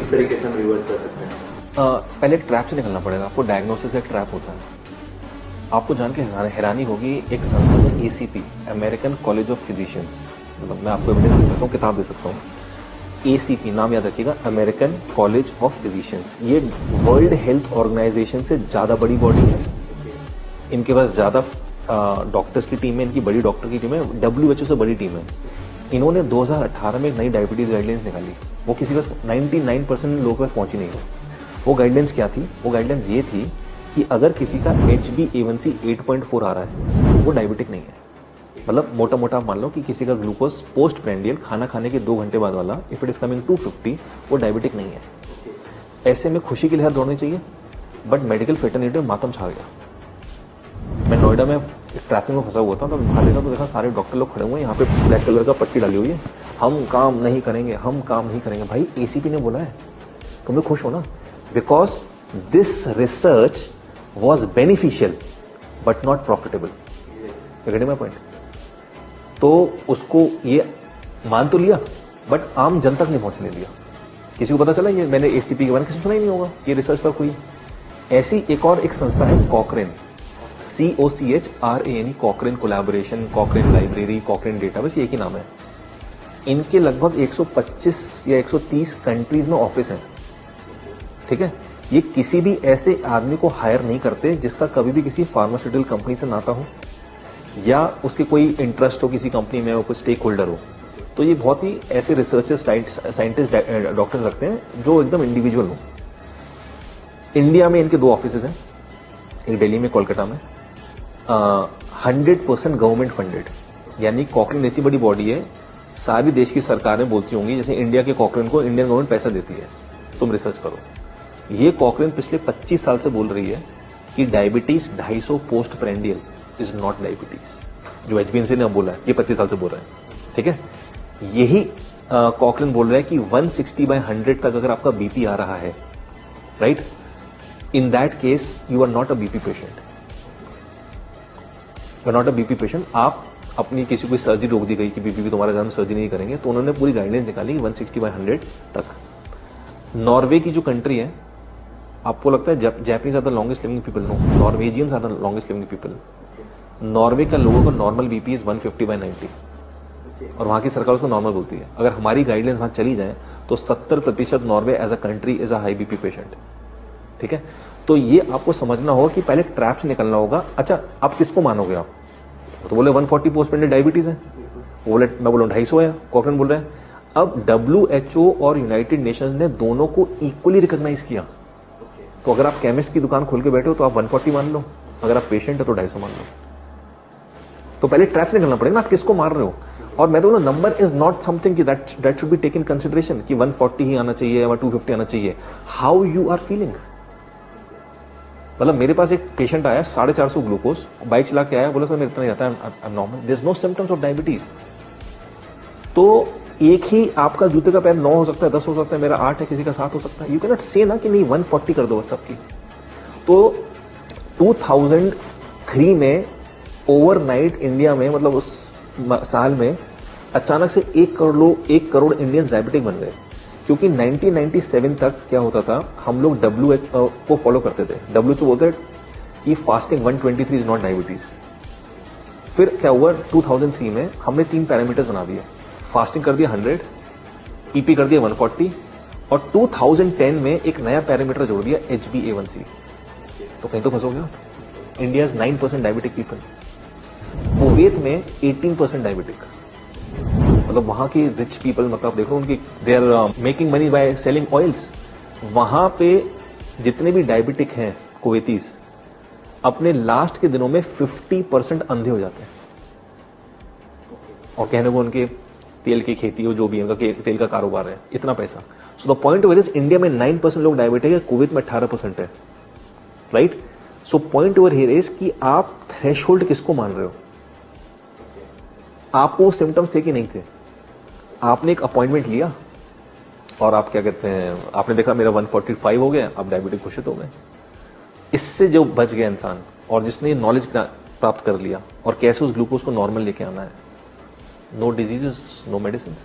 किस तरीके से हम रिवर्स कर सकते हैं? पहले एक ट्रैप से निकलना पड़ेगा। आपको डायग्नोसिस का एक ट्रैप होता है। आपको जान के हैरानी होगी, एक संस्था है ACP, American college of physicians, मतलब मैं आपको एविडेंस दे सकता हूँ, किताब दे सकता हूँ। ACP नाम याद रखिएगा, अमेरिकन कॉलेज ऑफ फिजिशियंस। ये वर्ल्ड हेल्थ ऑर्गेनाइजेशन से ज्यादा बड़ी बॉडी है। इनके पास ज्यादा डॉक्टर्स की टीम है, इनकी बड़ी डॉक्टर की टीम है, WHO से बड़ी टीम है। इन्होंने 2018 में एक नई डायबिटीज गाइडलाइंस निकाली। वो किसी पास 99% लोगों के पास पहुंची नहीं है। वो गाइडलाइंस क्या थी? वो गाइडलाइंस ये थी कि अगर किसी का HbA1c 8.4 आ रहा है, वो डायबिटिक नहीं है। मतलब मोटा मोटा मान लो कि किसी का ग्लूकोज पोस्ट प्रेंडियल खाना खाने के 2 घंटे बाद वाला, इफ इट इज कमिंग 250, वो डायबिटिक नहीं है। ऐसे में खुशी की लहर दौड़नी चाहिए, बट मेडिकल फेटर्निटी में मातम छा गया। मैं नोएडा में ट्रैफिक में फंसा हुआ था, तो बाहर देखा तो देखा सारे डॉक्टर लोग खड़े हुए हैं, यहाँ पे ब्लैक कलर का पट्टी डाली हुई है, हम काम नहीं करेंगे, हम काम नहीं करेंगे। भाई ACP ने बोला है, तुम लोग खुश हो ना, because this research was beneficial but not profitable. Getting my point? तो उसको ये मान तो लिया, बट आम जन तक नहीं पहुंचने दिया। किसी को पता चला ये मैंने ACP के बारे में किसी सुना ही नहीं होगा, ये रिसर्च पर हुई। ऐसी एक संस्था है कॉकरेन, COCHRANE, कॉकरेन कोलैबोरेशन, कॉकरेन लाइब्रेरी, कॉकरेन डेटाबेस, ये एक ही नाम है। इनके लगभग 125 या 130 कंट्रीज में ऑफिस है। ठीक है, ये किसी भी ऐसे आदमी को हायर नहीं करते जिसका कभी भी किसी फार्मास्यूटिकल कंपनी से नाता हो या उसके कोई इंटरेस्ट हो किसी कंपनी में, वो कोई स्टेक होल्डर हो। तो ये बहुत ही ऐसे रिसर्चर्स, साइंटिस्ट, डॉक्टर्स रखते हैं जो एकदम इंडिविजुअल हो। इंडिया में इनके 2 ऑफिसेज हैं, एक दिल्ली में, कोलकाता में। 100% गवर्नमेंट फंडेड, यानी कॉकरेन इतनी बड़ी बॉडी है, सारी देश की सरकारें बोलती होंगी जैसे इंडिया के कॉकरेन को इंडियन गवर्नमेंट पैसा देती है, तुम रिसर्च करो। ये कॉकरेन पिछले 25 साल से बोल रही है कि diabetes 250 post prandial is not diabetes. जो HbA1c ने बोला है, ये 25 साल से बोल रहे हैं। ठीक है, यही कॉकरेन बोल रहा है कि 160/100 तक अगर आपका BP आ रहा है, right, in that case you are not a BP patient. You are not a BP patient. आप अपनी किसी को सर्जरी रोक दी गई कि BP की तुम्हारे ज्यादा सर्जरी नहीं करेंगे, तो उन्होंने पूरी गाइडलाइंस निकाली 160/100 तक। नॉर्वे की जो कंट्री है, आपको लगता है Japanese are the longest living people? No, Norwegians are the longest living people. Norway का लोगों का नॉर्मल BP इज 150/90 और वहां की सरकार उसको नॉर्मल बोलती है। अगर हमारी गाइडलाइंस वहां चली जाए तो 70% Norway as a country is a high BP patient. ठीक है, तो ये आपको समझना होगा कि पहले ट्रैप से निकलना होगा। अच्छा, आप किसको मानोगे? आप तो बोले 140 पोस्ट प्रेंडियल डायबिटीज है, बोले मैं बोलूं 250 है, कॉकरेन बोल रहे हैं। अब WHO और यूनाइटेड नेशंस ने दोनों को इक्वली रिकॉग्नाइज किया। तो अगर आप केमिस्ट की दुकान खोल के बैठे हो तो आप 140 मान लो, अगर आप पेशेंट है तो 250 मान लो। तो पहले ट्रैप से निकलना पड़ेगा ना, आप किसको मार रहे हो। और मैं तो बोलूं, number is not something that should be taken consideration कि 140 ही आना चाहिए या 250 आना चाहिए। How you are feeling. मतलब मेरे पास एक पेशेंट आया 450 ग्लूकोज, बाइक चला के आया, बोला सर मेरे इतना ही आता है, normal, there is no symptoms of diabetes. तो एक ही आपका जूते का पैर 9 हो सकता है, 10 हो सकता है, मेरा 8 है, किसी का 7 हो सकता है। यू कैन नॉट से ना कि नहीं 140 कर दो बस सबकी। तो 2003 में ओवरनाइट इंडिया में, मतलब उस साल में अचानक से 1 करोड़ इंडियंस डायबिटिक बन गए। क्योंकि 1997 तक क्या होता था, हम लोग WHO को फॉलो करते थे। WHO बोलते कि फास्टिंग 123 इज नॉट डायबिटीज। फिर क्या हुआ, 2003 में हमने 3 पैरामीटर्स बना दिए। फास्टिंग कर दिया 100, EP कर दिया 140, और 2010 में एक नया पैरामीटर जोड़ दिया HbA1c। तो कहीं तो फंसोगे आप। इंडिया 9% डायबिटिक पीपल, कुवैत में 18% डायबिटिक। मतलब वहां की रिच पीपल, मतलब देखो उनकी, they are making money by selling oils. वहां पे जितने भी डायबिटिक हैं कुवैतीज, अपने लास्ट के दिनों में 50% अंधे हो जाते हैं। और कहने को उनके तेल की खेती हो, जो भी उनका तेल का कारोबार है, इतना पैसा। So the point where is, India में 9% लोग डायबिटिक है, कुवैत में 18% है, right. So point over here is कि आप थ्रेशोल्ड किसको मान रहे हो। आपको सिम्टम्स थे कि नहीं थे, आपने एक अपॉइंटमेंट लिया और आप क्या कहते हैं, आपने देखा मेरा 145 हो गया, आप डायबिटिक घोषित हो गए। इससे जो बच गया इंसान, और जिसने नॉलेज प्राप्त कर लिया और कैसे उस ग्लूकोज को नॉर्मल लेके आना है, नो डिजीजेस, नो मेडिसिन।